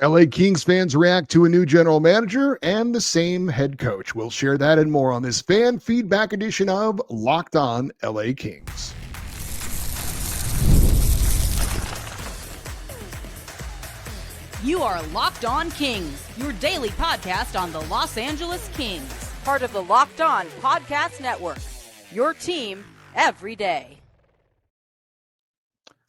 LA Kings fans react to a new general manager and the same head coach. We'll share that and more on this fan feedback edition of Locked On LA Kings. You are Locked On Kings, your daily podcast on the Los Angeles Kings, part of the Locked On Podcast Network, your team every day.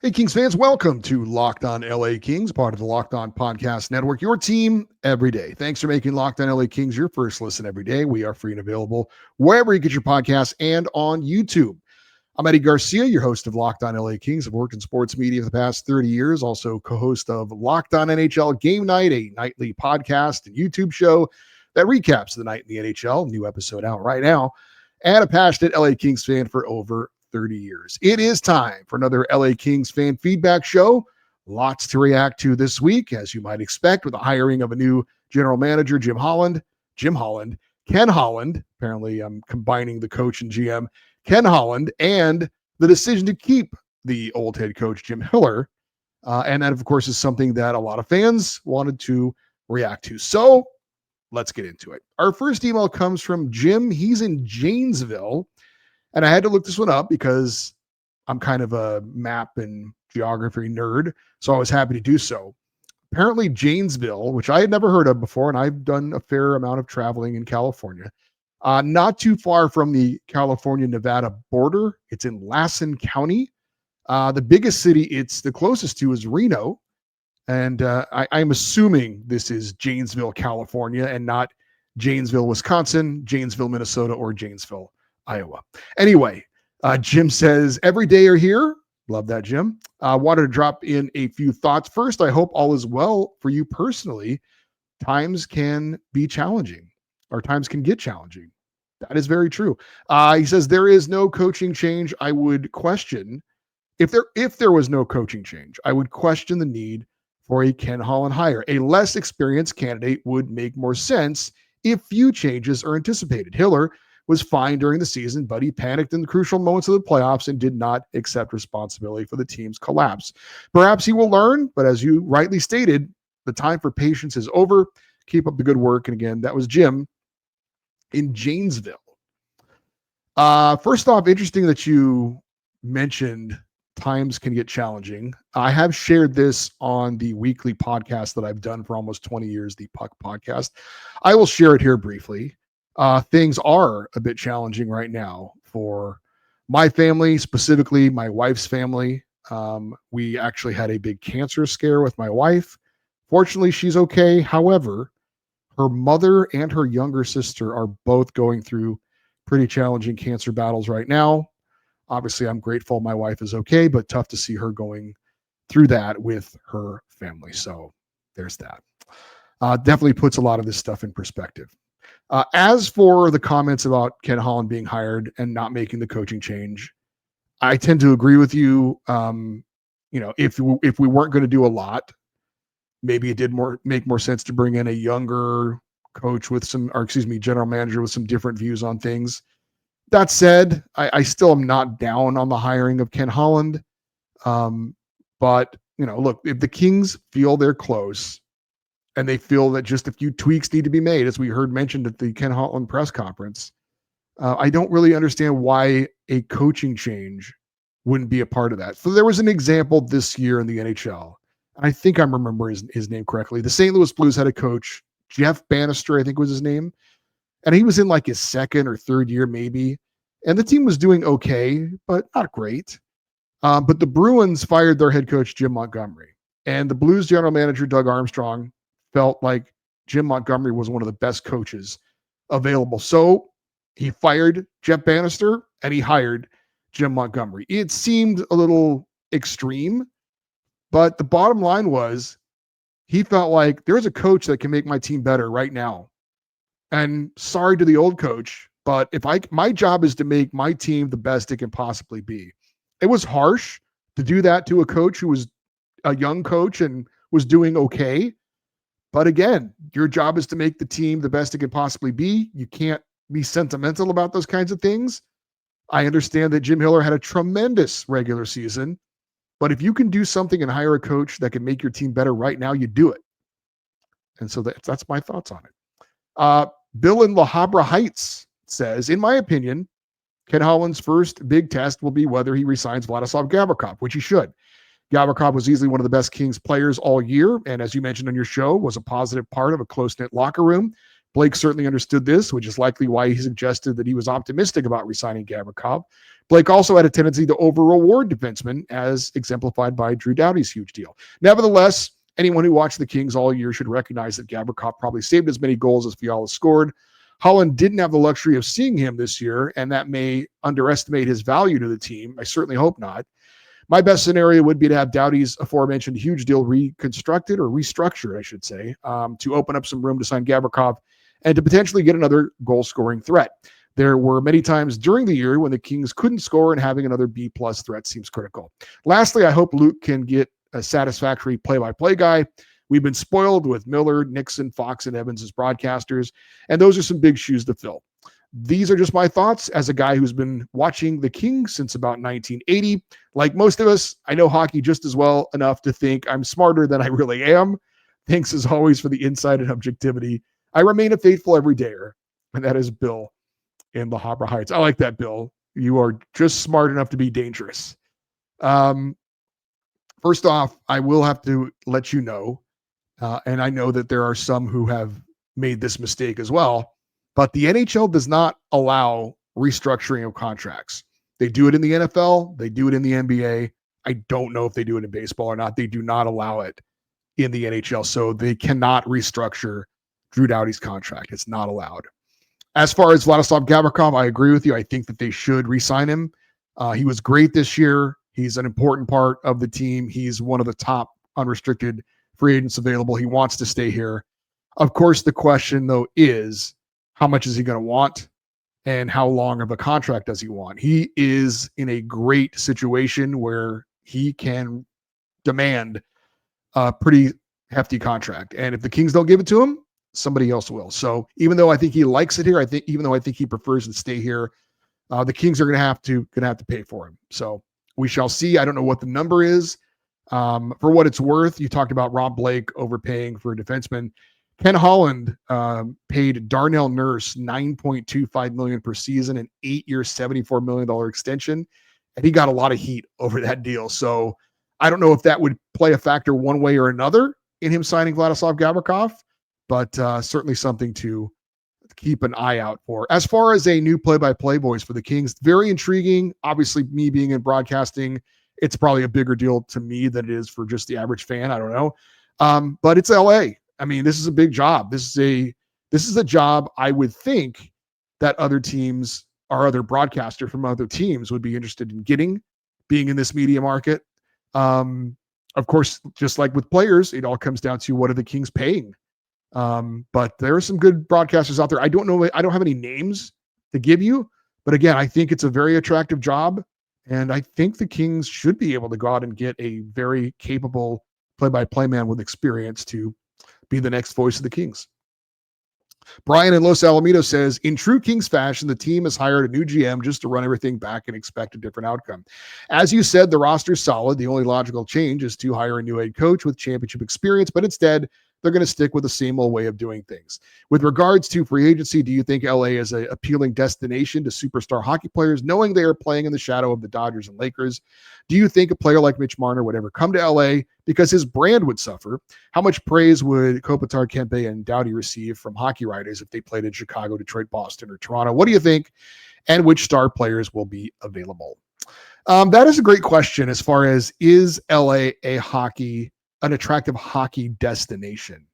Hey, Kings fans, welcome to Locked On LA Kings, part of the Locked On Podcast Network, your team every day. Thanks for making Locked On LA Kings your first listen every day. We are free and available wherever you get your podcasts and on YouTube. I'm Eddie Garcia, your host of Locked On LA Kings. I've worked in sports media for the past 30 years, also co-host of Locked On NHL Game Night, a nightly podcast and YouTube show that recaps the night in the NHL. New episode out right now. And a passionate LA Kings fan for over 30 years. It is time for another LA Kings fan feedback show. Lots to react to this week, as you might expect, with the hiring of a new general manager, Ken Holland. Apparently, I'm combining the coach and GM. Ken Holland, and the decision to keep the old head coach, Jim Hiller. And that, of course, is something that a lot of fans wanted to react to. So let's get into it. Our first email comes from Jim. He's in Janesville. And I had to look this one up because I'm kind of a map and geography nerd. So I was happy to do so. Apparently, Janesville, which I had never heard of before, and I've done a fair amount of traveling in California, not too far from the California-Nevada border. It's in Lassen County. The biggest city it's the closest to is Reno. And I'm assuming this is Janesville, California, and not Janesville, Wisconsin, Janesville, Minnesota, or Janesville, Iowa. Anyway, Jim says, every day are here. Love that, Jim. Wanted to drop in a few thoughts. First, I hope all is well for you personally. Times can be challenging, or times can get challenging. That is very true. He says there is no coaching change. I would question if there was no coaching change, I would question the need for a Ken Holland hire. A less experienced candidate would make more sense if few changes are anticipated. Hiller was fine during the season, but he panicked in the crucial moments of the playoffs and did not accept responsibility for the team's collapse. Perhaps he will learn, but as you rightly stated, the time for patience is over. Keep up the good work. And again, that was Jim in Janesville. First off, interesting that you mentioned times can get challenging. I have shared this on the weekly podcast that I've done for almost 20 years, the Puck podcast. I will share it here briefly. Things are a bit challenging right now for my family, specifically my wife's family. We actually had a big cancer scare with my wife. Fortunately, she's okay. However, her mother and her younger sister are both going through pretty challenging cancer battles right now. Obviously, I'm grateful my wife is okay, but tough to see her going through that with her family. So there's that. Definitely puts a lot of this stuff in perspective. As for the comments about Ken Holland being hired and not making the coaching change, I tend to agree with you. If we weren't going to do a lot, maybe it did make more sense to bring in a younger coach with general manager with some different views on things. That said, I still am not down on the hiring of Ken Holland. But look, if the Kings feel they're close and they feel that just a few tweaks need to be made, as we heard mentioned at the Ken Holland press conference, I don't really understand why a coaching change wouldn't be a part of that. So there was an example this year in the NHL, and I think I'm remembering his name correctly. The St. Louis Blues had a coach, Jeff Bannister, I think was his name. And he was in like his second or third year, maybe. And the team was doing okay, but not great. But the Bruins fired their head coach, Jim Montgomery. And the Blues general manager, Doug Armstrong, felt like Jim Montgomery was one of the best coaches available. So he fired Jeff Bannister and he hired Jim Montgomery. It seemed a little extreme, but the bottom line was he felt like there's a coach that can make my team better right now. And sorry to the old coach, but my job is to make my team the best it can possibly be. It was harsh to do that to a coach who was a young coach and was doing okay. But again, your job is to make the team the best it can possibly be. You can't be sentimental about those kinds of things. I understand that Jim Hiller had a tremendous regular season, but if you can do something and hire a coach that can make your team better right now, you do it. And so that's my thoughts on it. Bill in La Habra Heights says, in my opinion, Ken Holland's first big test will be whether he resigns Vladislav Gavrikov, which he should. Gavrikov was easily one of the best Kings players all year, and as you mentioned on your show, was a positive part of a close-knit locker room. Blake certainly understood this, which is likely why he suggested that he was optimistic about resigning Gavrikov. Blake also had a tendency to over-reward defensemen, as exemplified by Drew Doughty's huge deal. Nevertheless, anyone who watched the Kings all year should recognize that Gavrikov probably saved as many goals as Fiala scored. Holland didn't have the luxury of seeing him this year, and that may underestimate his value to the team. I certainly hope not. My best scenario would be to have Doughty's aforementioned huge deal reconstructed, or restructured, I should say, to open up some room to sign Gavrikov and to potentially get another goal-scoring threat. There were many times during the year when the Kings couldn't score, and having another B-plus threat seems critical. Lastly, I hope Luke can get a satisfactory play-by-play guy. We've been spoiled with Miller, Nixon, Fox, and Evans as broadcasters, and those are some big shoes to fill. These are just my thoughts as a guy who's been watching the Kings since about 1980. Like most of us, I know hockey just as well enough to think I'm smarter than I really am. Thanks as always for the insight and objectivity. I remain a faithful everydayer, and that is Bill in La Habra Heights. I like that, Bill. You are just smart enough to be dangerous. First off, I will have to let you know, and I know that there are some who have made this mistake as well, but the NHL does not allow restructuring of contracts. They do it in the NFL. They do it in the NBA. I don't know if they do it in baseball or not. They do not allow it in the NHL, so they cannot restructure Drew Doughty's contract. It's not allowed. As far as Vladislav Gavrikov, I agree with you. I think that they should re-sign him. He was great this year. He's an important part of the team. He's one of the top unrestricted free agents available. He wants to stay here. Of course, the question, though, is how much is he going to want and how long of a contract does he want? He is in a great situation where he can demand a pretty hefty contract. And if the Kings don't give it to him, somebody else will. So even though I think he likes it here, even though I think he prefers to stay here, the Kings are going to have to pay for him. So we shall see. I don't know what the number is. For what it's worth, you talked about Rob Blake overpaying for a defenseman. Ken Holland paid Darnell Nurse $9.25 million per season, an 8-year, $74 million extension, and he got a lot of heat over that deal. So I don't know if that would play a factor one way or another in him signing Vladislav Gavrikov, but certainly something to keep an eye out for. As far as a new play-by-play voice for the Kings, very intriguing. Obviously, me being in broadcasting, it's probably a bigger deal to me than it is for just the average fan. I don't know. But it's LA. I mean, this is a big job. This is a job I would think that other teams or other broadcaster from other teams would be interested in getting, being in this media market. Of course, just like with players, it all comes down to what are the Kings paying. But there are some good broadcasters out there. I don't know. I don't have any names to give you, but again, I think it's a very attractive job. And I think the Kings should be able to go out and get a very capable play-by-play man with experience to be the next voice of the Kings. Brian in Los Alamitos says, in true Kings fashion, the team has hired a new GM just to run everything back and expect a different outcome. As you said, the roster's solid. The only logical change is to hire a new head coach with championship experience, but instead, they're going to stick with the same old way of doing things. With regards to free agency, do you think LA is an appealing destination to superstar hockey players, knowing they are playing in the shadow of the Dodgers and Lakers? Do you think a player like Mitch Marner would ever come to LA because his brand would suffer? How much praise would Kopitar, Kempe, and Doughty receive from hockey writers if they played in Chicago, Detroit, Boston, or Toronto? What do you think? And which star players will be available? That is a great question as far as, is LA an attractive hockey destination?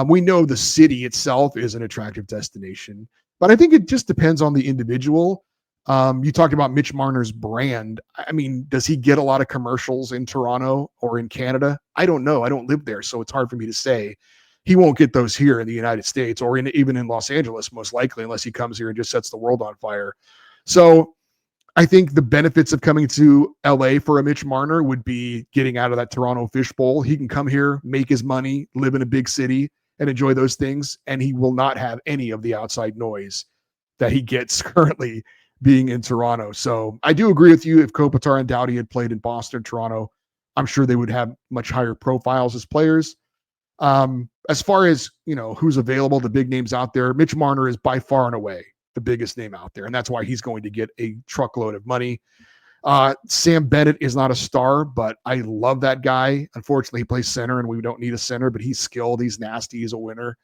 We know the city itself is an attractive destination, but I think it just depends on the individual. You talked about Mitch Marner's brand. I mean, does he get a lot of commercials in Toronto or in Canada? I don't know. I don't live there, so it's hard for me to say. He won't get those here in the United States or even in Los Angeles, most likely, unless he comes here and just sets the world on fire. So I think the benefits of coming to LA for a Mitch Marner would be getting out of that Toronto fishbowl. He can come here, make his money, live in a big city, and enjoy those things, and he will not have any of the outside noise that he gets currently being in Toronto. So I do agree with you. If Kopitar and Doughty had played in Boston, Toronto, I'm sure they would have much higher profiles as players. As far as, who's available, the big names out there, Mitch Marner is by far and away the biggest name out there. And that's why he's going to get a truckload of money. Sam Bennett is not a star, but I love that guy. Unfortunately, he plays center and we don't need a center, but he's skilled. He's nasty. He's a winner.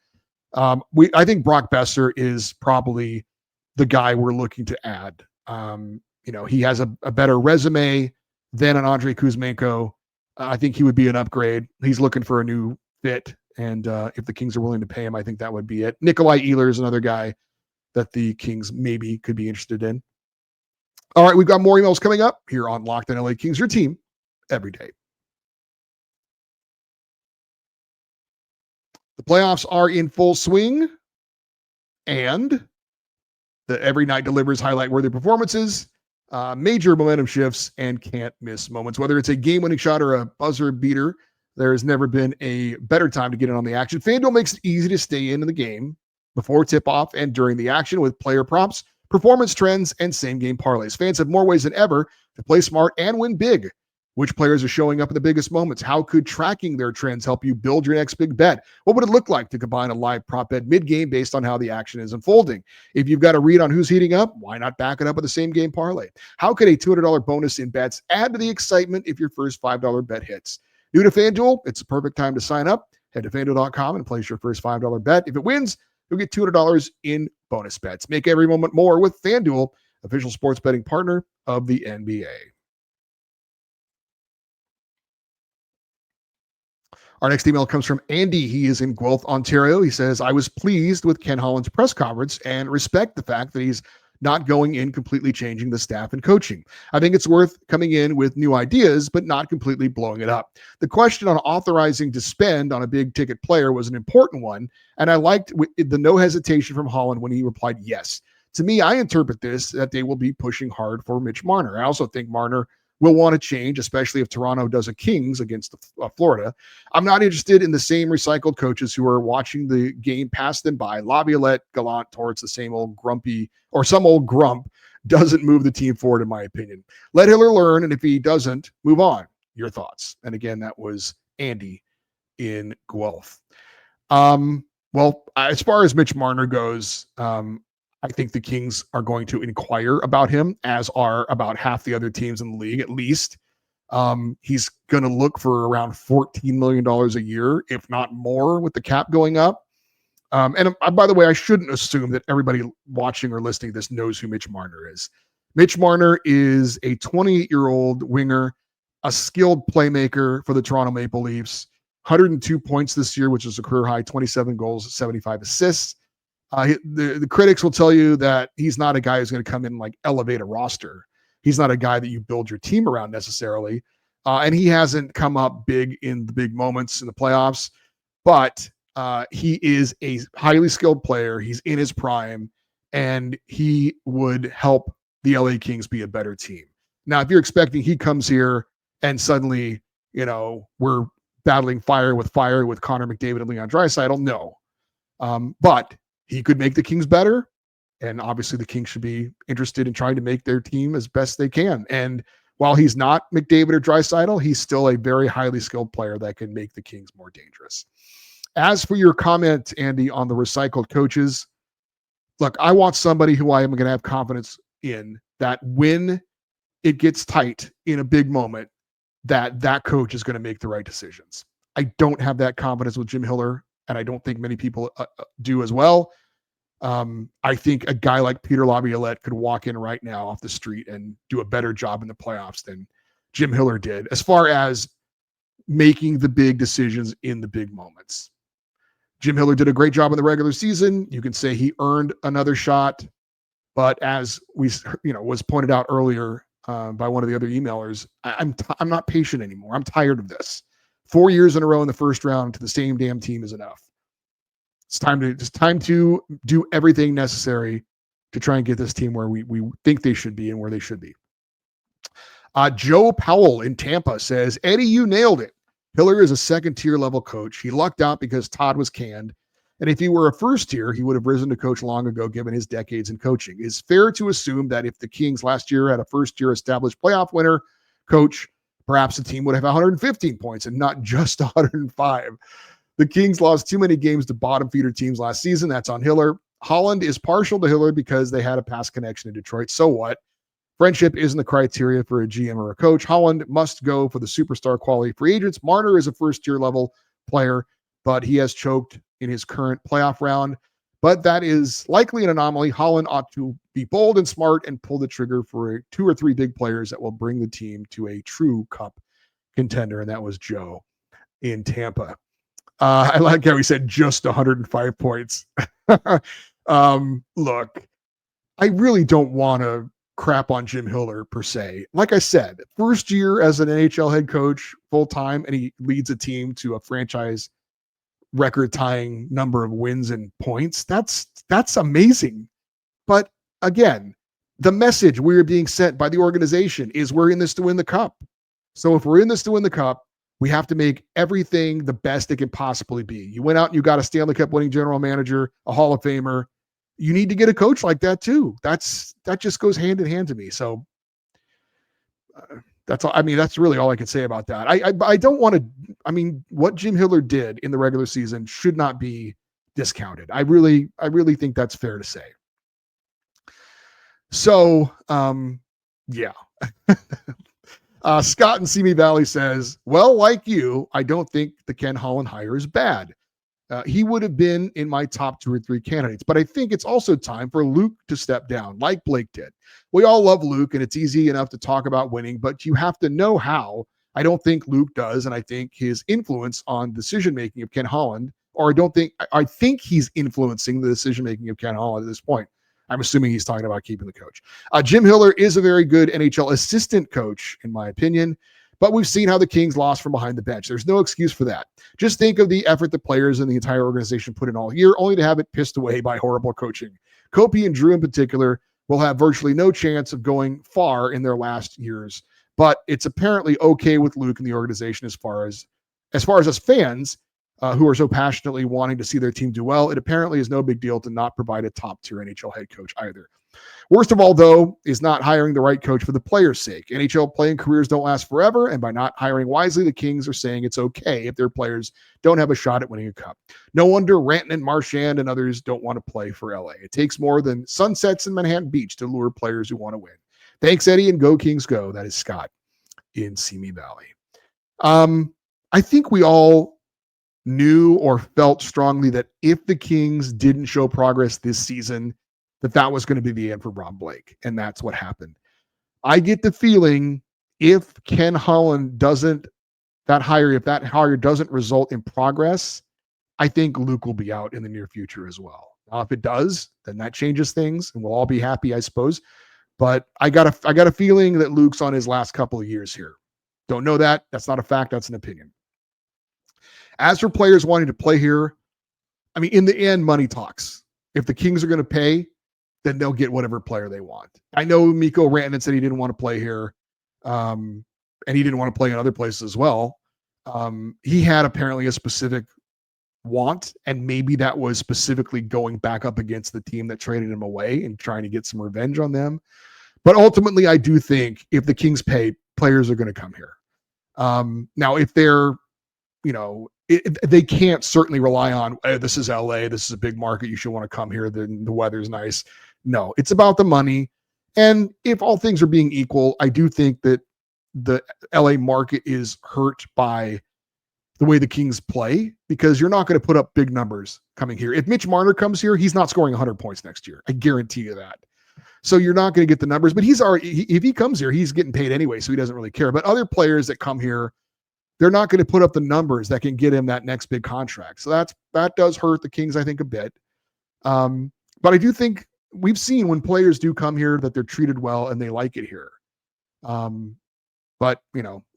I think Brock Besser is probably the guy we're looking to add. He has a better resume than an Andrei Kuzmenko. I think he would be an upgrade. He's looking for a new fit. And if the Kings are willing to pay him, I think that would be it. Nikolai Ehlers is another guy that the Kings maybe could be interested in. All right, we've got more emails coming up here on Locked On LA Kings, your team every day. The playoffs are in full swing, and the every night delivers highlight-worthy performances, major momentum shifts, and can't-miss moments. Whether it's a game-winning shot or a buzzer beater, there has never been a better time to get in on the action. FanDuel makes it easy to stay in the game before tip-off and during the action with player props, performance trends, and same-game parlays. Fans have more ways than ever to play smart and win big. Which players are showing up in the biggest moments? How could tracking their trends help you build your next big bet? What would it look like to combine a live prop bet mid-game based on how the action is unfolding? If you've got a read on who's heating up, why not back it up with a same-game parlay? How could a $200 bonus in bets add to the excitement if your first $5 bet hits? New to FanDuel, it's the perfect time to sign up. Head to FanDuel.com and place your first $5 bet. If it wins, you'll get $200 in bonus bets. Make every moment more with FanDuel, official sports betting partner of the NBA. Our next email comes from Andy. He is in Guelph, Ontario. He says, I was pleased with Ken Holland's press conference and respect the fact that he's not going in completely changing the staff and coaching. I think it's worth coming in with new ideas, but not completely blowing it up. The question on authorizing to spend on a big ticket player was an important one, and I liked the no hesitation from Holland when he replied yes. To me, I interpret this that they will be pushing hard for Mitch Marner. I also think Marner will want to change, especially if Toronto does a Kings against Florida. I'm not interested in the same recycled coaches who are watching the game pass them by. Laviolette, Gallant, Torts, the same old grumpy, or some old grump doesn't move the team forward, in my opinion. Let Hiller learn, and if he doesn't, move on. Your thoughts? And again, that was Andy in Guelph. Well, as far as Mitch Marner goes, I think the Kings are going to inquire about him, as are about half the other teams in the league, at least. He's going to look for around $14 million a year, if not more, with the cap going up. And by the way, I shouldn't assume that everybody watching or listening to this knows who Mitch Marner is. Mitch Marner is a 28-year-old winger, a skilled playmaker for the Toronto Maple Leafs, 102 points this year, which is a career high, 27 goals, 75 assists. The critics will tell you that he's not a guy who's going to come in and like elevate a roster. He's not a guy that you build your team around necessarily. And he hasn't come up big in the big moments in the playoffs, but he is a highly skilled player. He's in his prime, and he would help the LA Kings be a better team. Now, if you're expecting he comes here and suddenly, we're battling fire with Connor McDavid and Leon Draisaitl, no. But he could make the Kings better, and obviously the Kings should be interested in trying to make their team as best they can. And while he's not McDavid or Draisaitl, he's still a very highly skilled player that can make the Kings more dangerous. As for your comment, Andy, on the recycled coaches, look, I want somebody who I am going to have confidence in, that when it gets tight in a big moment, that coach is going to make the right decisions. I don't have that confidence with Jim Hiller, and I don't think many people do as well. I think a guy like Peter Laviolette could walk in right now off the street and do a better job in the playoffs than Jim Hiller did, as far as making the big decisions in the big moments. Jim Hiller did a great job in the regular season. You can say he earned another shot, but as was pointed out earlier by one of the other emailers, I'm not patient anymore. I'm tired of this. 4 years in a row in the first round to the same damn team is enough. It's time to do everything necessary to try and get this team where we think they should be and where they should be. Joe Powell in Tampa says, Eddie, you nailed it. Hiller is a second-tier level coach. He lucked out because Todd was canned. And if he were a first tier, he would have risen to coach long ago, given his decades in coaching. It's fair to assume that if the Kings last year had a first-year established playoff winner coach, perhaps the team would have 115 points and not just 105. The Kings lost too many games to bottom feeder teams last season. That's on Hiller. Holland is partial to Hiller because they had a past connection in Detroit. So what? Friendship isn't the criteria for a GM or a coach. Holland must go for the superstar quality free agents. Marner is a first-tier level player, but he has choked in his current playoff round. But that is likely an anomaly. Holland ought to be bold and smart and pull the trigger for 2 or 3 big players that will bring the team to a true cup contender. And that was Joe in Tampa. I like how he said just 105 points. Look, I really don't want to crap on Jim Hiller per se. Like I said, first year as an NHL head coach full time, and he leads a team to a franchise record tying number of wins and points. That's amazing. But again, the message we're being sent by the organization is we're in this to win the cup. So if we're in this to win the cup, we have to make everything the best it can possibly be. You went out and you got a Stanley Cup winning general manager, a Hall of Famer. You need to get a coach like that too. That just goes hand in hand to me. So that's all. I mean, that's really all I can say about that. I don't want to. I mean, what Jim Hiller did in the regular season should not be discounted. I really think that's fair to say. So, yeah. Scott in Simi Valley says, well, like you, I don't think the Ken Holland hire is bad. He would have been in my top 2 or 3 candidates, but I think it's also time for Luke to step down like Blake did. We all love Luke and it's easy enough to talk about winning, but you have to know how. I don't think Luke does. And I think his influence on decision-making of Ken Holland, or I think he's influencing the decision-making of Ken Holland at this point. I'm assuming he's talking about keeping the coach. Jim Hiller is a very good NHL assistant coach, in my opinion, but we've seen how the Kings lost from behind the bench. There's no excuse for that. Just think of the effort the players and the entire organization put in all year, only to have it pissed away by horrible coaching. Kopi and Drew in particular will have virtually no chance of going far in their last years, but it's apparently okay with Luke and the organization as far as us fans who are so passionately wanting to see their team do well. It apparently is no big deal to not provide a top-tier NHL head coach either. Worst of all, though, is not hiring the right coach for the players' sake. NHL playing careers don't last forever, and by not hiring wisely, the Kings are saying it's okay if their players don't have a shot at winning a cup. No wonder Rantanen, Marchand, and others don't want to play for LA. It takes more than sunsets in Manhattan Beach to lure players who want to win. Thanks, Eddie, and go Kings go. That is Scott in Simi Valley. I think we all knew or felt strongly that if the Kings didn't show progress this season, that was going to be the end for Rob Blake. And that's what happened. I get the feeling if Ken Holland if that hire doesn't result in progress, I think Luke will be out in the near future as well. Now, if it does, then that changes things and we'll all be happy, I suppose. But I got a feeling that Luke's on his last couple of years here. Don't know that. That's not a fact. That's an opinion. As for players wanting to play here, I mean, in the end, money talks. If the Kings are going to pay, then they'll get whatever player they want. I know Mikko Rantanen said he didn't want to play here, and he didn't want to play in other places as well. He had apparently a specific want, and maybe that was specifically going back up against the team that traded him away and trying to get some revenge on them. But ultimately, I do think if the Kings pay, players are going to come here. Now, if they're, they can't certainly rely on, hey, this is LA, this is a big market, you should want to come here, then the weather's nice. No, it's about the money. And if all things are being equal, I do think that the LA market is hurt by the way the Kings play, because you're not going to put up big numbers coming here. If Mitch Marner comes here, he's not scoring 100 points next year. I guarantee you that. So you're not going to get the numbers, but if he comes here, he's getting paid anyway, so he doesn't really care. But other players that come here, they're not going to put up the numbers that can get him that next big contract. So that does hurt the Kings, I think, a bit. But I do think we've seen when players do come here that they're treated well and they like it here. But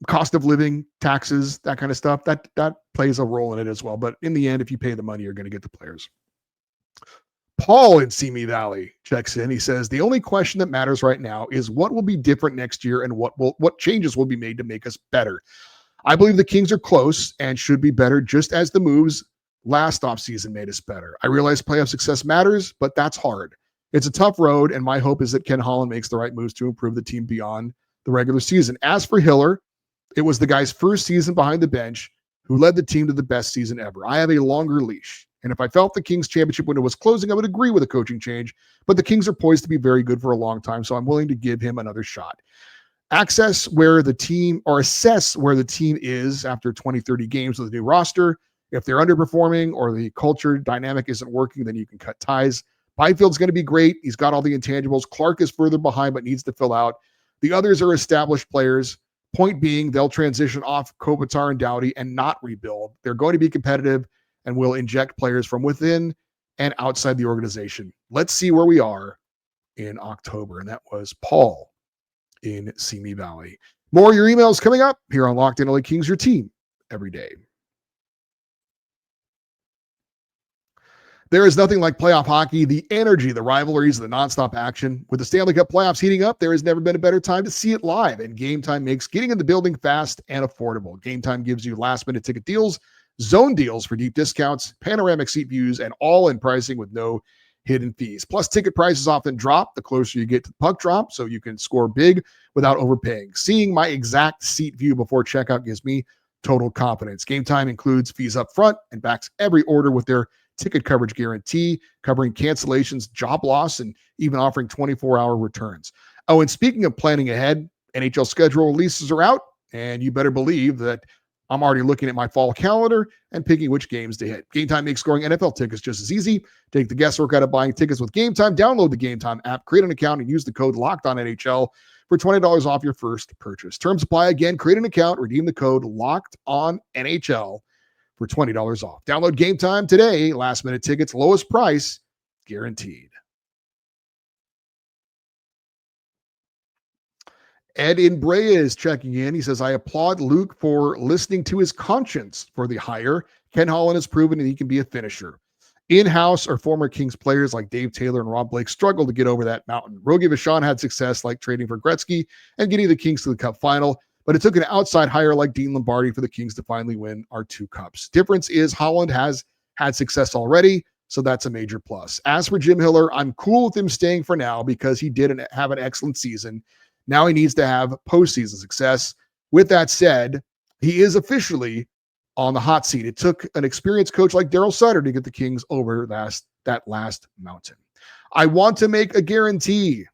cost of living, taxes, that kind of stuff, that plays a role in it as well. But in the end, if you pay the money, you're going to get the players. Paul in Simi Valley checks in. He says, the only question that matters right now is what will be different next year and what changes will be made to make us better. I believe the Kings are close and should be better, just as the moves last offseason made us better. I realize playoff success matters, but that's hard. It's a tough road, and my hope is that Ken Holland makes the right moves to improve the team beyond the regular season. As for Hiller, it was the guy's first season behind the bench. who led the team to the best season ever. I have a longer leash. And if I felt the Kings championship window was closing, I would agree with a coaching change. But the Kings are poised to be very good for a long time, so I'm willing to give him another shot. Assess where the team is after 20, 30 games with a new roster. If they're underperforming or the culture dynamic isn't working, then you can cut ties. Byfield's going to be great. He's got all the intangibles. Clark is further behind but needs to fill out. The others are established players. Point being, they'll transition off Kopitar and Doughty and not rebuild. They're going to be competitive and will inject players from within and outside the organization. Let's see where we are in October. And that was Paul in Simi Valley. More of your emails coming up here on Locked In LA Kings, your team every day. There is nothing like playoff hockey, the energy, the rivalries, the nonstop action. With the Stanley Cup playoffs heating up, there has never been a better time to see it live, and Gametime makes getting in the building fast and affordable. Gametime gives you last-minute ticket deals, zone deals for deep discounts, panoramic seat views, and all-in pricing with no hidden fees. Plus, ticket prices often drop the closer you get to the puck drop, so you can score big without overpaying. Seeing my exact seat view before checkout gives me total confidence. Gametime includes fees up front and backs every order with their ticket coverage guarantee, covering cancellations, job loss, and even offering 24-hour returns. Oh, and speaking of planning ahead, NHL schedule releases are out, and you better believe that I'm already looking at my fall calendar and picking which games to hit. Gametime makes scoring NFL tickets just as easy. Take the guesswork out of buying tickets with Gametime. Download the Gametime app, create an account, and use the code LOCKEDONNHL for $20 off your first purchase. Terms apply. Again, create an account, redeem the code LOCKEDONNHL for $20 off. Download Gametime today. Last minute tickets, lowest price guaranteed. Ed in Brea is checking in. He says, I applaud Luke for listening to his conscience for the hire. Ken Holland has proven that he can be a finisher. In-house or former Kings players like Dave Taylor and Rob Blake struggled to get over that mountain. Rogie Vachon had success like trading for Gretzky and getting the Kings to the Cup final, but it took an outside hire like Dean Lombardi for the Kings to finally win our 2 cups. Difference is Holland has had success already, so that's a major plus. As for Jim Hiller, I'm cool with him staying for now because he did have an excellent season. Now he needs to have postseason success. With that said, he is officially on the hot seat. It took an experienced coach like Daryl Sutter to get the Kings over that last mountain. I want to make a guarantee.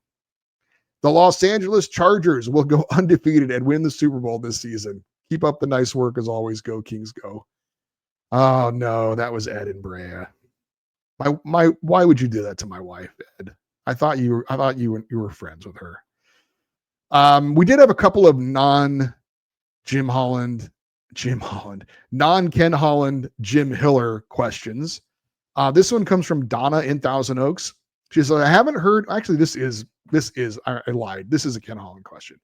The Los Angeles Chargers will go undefeated and win the Super Bowl this season. Keep up the nice work as always. Go Kings, go. Oh no, that was Ed in Brea. Why would you do that to my wife, Ed? I thought you were friends with her. We did have a couple of non-Ken Holland, Jim Hiller questions. This one comes from Donna in Thousand Oaks. She says, I haven't heard, actually, I lied. This is a Ken Holland question.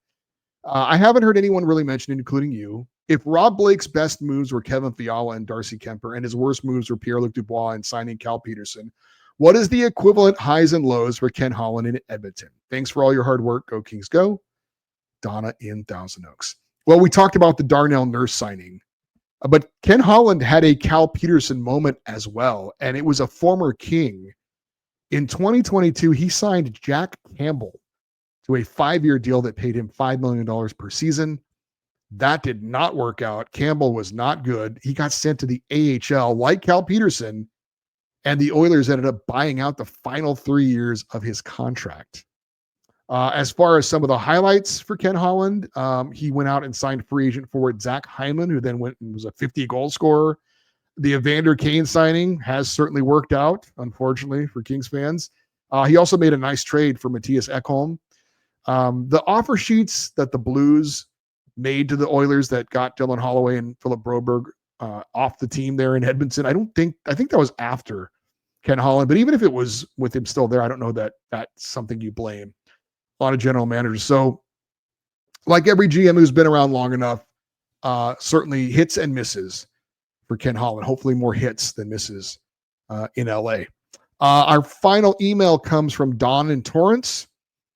I haven't heard anyone really mention it, including you. If Rob Blake's best moves were Kevin Fiala and Darcy Kemper, and his worst moves were Pierre-Luc Dubois and signing Cal Peterson, what is the equivalent highs and lows for Ken Holland in Edmonton? Thanks for all your hard work. Go Kings, go. Donna in Thousand Oaks. Well, we talked about the Darnell Nurse signing, but Ken Holland had a Cal Peterson moment as well, and it was a former King. In 2022, he signed Jack Campbell to a 5-year deal that paid him $5 million per season. That did not work out. Campbell was not good. He got sent to the AHL like Cal Peterson, and the Oilers ended up buying out the final 3 years of his contract. As far as some of the highlights for Ken Holland, he went out and signed free agent forward Zach Hyman, who then went and was a 50-goal scorer. The Evander Kane signing has certainly worked out, unfortunately, for Kings fans. He also made a nice trade for Matthias Ekholm. The offer sheets that the Blues made to the Oilers that got Dylan Holloway and Philip Broberg off the team there in Edmonton, I think that was after Ken Holland. But even if it was with him still there, I don't know that that's something you blame a lot of general managers. So like every GM who's been around long enough, certainly hits and misses for Ken Holland. Hopefully more hits than misses in LA. Our final email comes from Don in Torrance.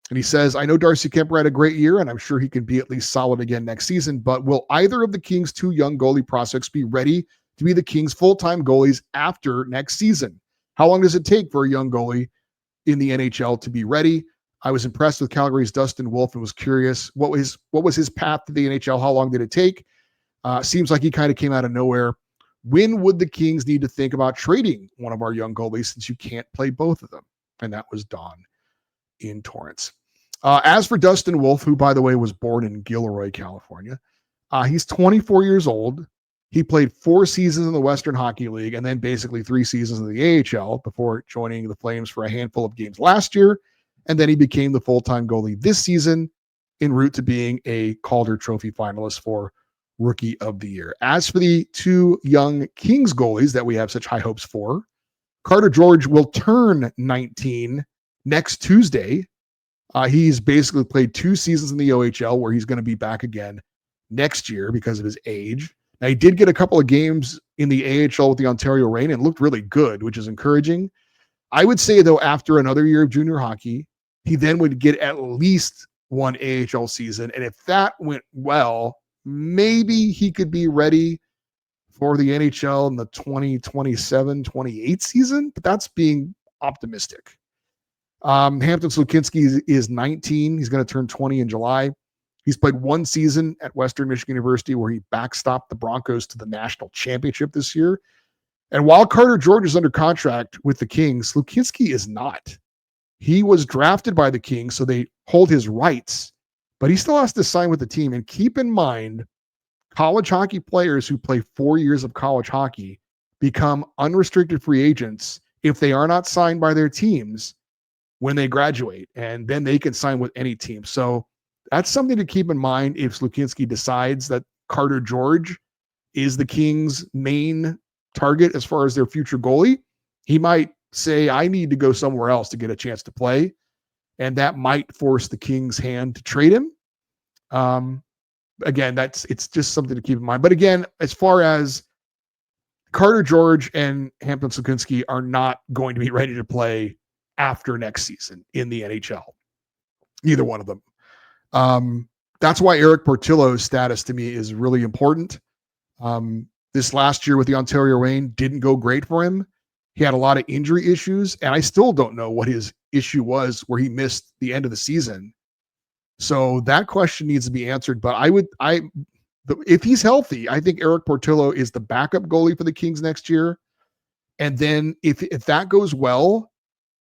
And he says, I know Darcy Kemper had a great year, and I'm sure he can be at least solid again next season, but will either of the Kings' 2 young goalie prospects be ready to be the Kings' full-time goalies after next season? How long does it take for a young goalie in the NHL to be ready? I was impressed with Calgary's Dustin Wolf and was curious what was his path to the NHL? How long did it take? Seems like he kind of came out of nowhere. When would the Kings need to think about trading one of our young goalies since you can't play both of them? And that was Don in Torrance. As for Dustin Wolf, who, by the way, was born in Gilroy, California, he's 24 years old. He played 4 seasons in the Western Hockey League and then basically 3 seasons in the AHL before joining the Flames for a handful of games last year. And then he became the full-time goalie this season, en route to being a Calder Trophy finalist for Rookie of the Year. As for the 2 young Kings goalies that we have such high hopes for, Carter George will turn 19 next Tuesday. He's basically played 2 seasons in the OHL where he's going to be back again next year because of his age. Now, he did get a couple of games in the AHL with the Ontario Reign and looked really good, which is encouraging. I would say, though, after another year of junior hockey, he then would get at least 1 AHL season. And if that went well, maybe he could be ready for the NHL in the 2027-28 season, but that's being optimistic. Hampton Slukinski is 19. He's going to turn 20 in July. He's played 1 season at Western Michigan University where he backstopped the Broncos to the national championship this year. And while Carter George is under contract with the Kings, Slukinski is not. He was drafted by the Kings, so they hold his rights, but he still has to sign with the team. And keep in mind, college hockey players who play 4 years of college hockey become unrestricted free agents if they are not signed by their teams when they graduate, and then they can sign with any team. So that's something to keep in mind if Slukinski decides that Carter George is the Kings' main target as far as their future goalie. He might say, I need to go somewhere else to get a chance to play, and that might force the Kings' hand to trade him. Again, it's just something to keep in mind. But again, as far as Carter George and Hampton Slukinski are not going to be ready to play after next season in the NHL. Neither one of them. That's why Eric Portillo's status to me is really important. This last year with the Ontario Reign didn't go great for him. He had a lot of injury issues, and I still don't know what his issue was where he missed the end of the season. So that question needs to be answered. But if he's healthy, I think Eric Portillo is the backup goalie for the Kings next year. And then if that goes well,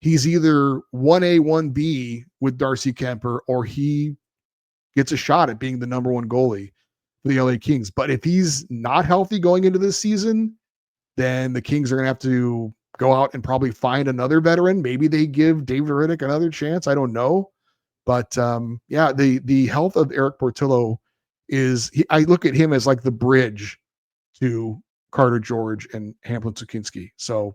he's either 1A, 1B with Darcy Kemper, or he gets a shot at being the number 1 goalie for the LA Kings. But if he's not healthy going into this season, then the Kings are going to have to go out and probably find another veteran. Maybe they give David Riddick another chance. I don't know. But the health of Eric Portillo I look at him as like the bridge to Carter George and Hampton Slukinski. So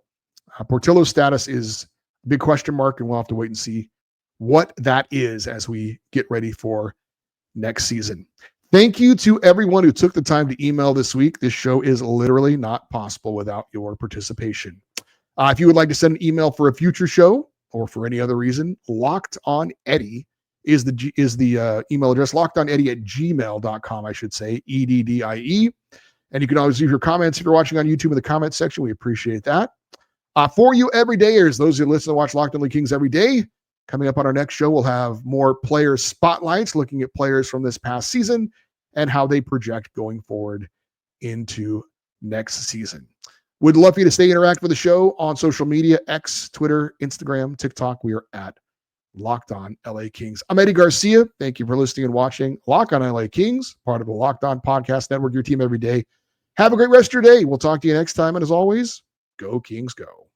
Portillo's status is a big question mark, and we'll have to wait and see what that is as we get ready for next season. Thank you to everyone who took the time to email this week. This show is literally not possible without your participation. If you would like to send an email for a future show or for any other reason, LockedOnEddie is the email address, lockedoneddie@gmail.com, I should say, EDDIE. And you can always leave your comments if you're watching on YouTube in the comment section. We appreciate that. For you everydayers, those who listen and watch Locked On LA Kings every day, coming up on our next show, we'll have more player spotlights, looking at players from this past season and how they project going forward into next season. Would love for you to stay interact with the show on social media, X, Twitter, Instagram, TikTok. We are at Locked On LA Kings. I'm Eddie Garcia. Thank you for listening and watching Locked On LA Kings, part of the Locked On Podcast Network, your team every day. Have a great rest of your day. We'll talk to you next time. And as always, go Kings, go.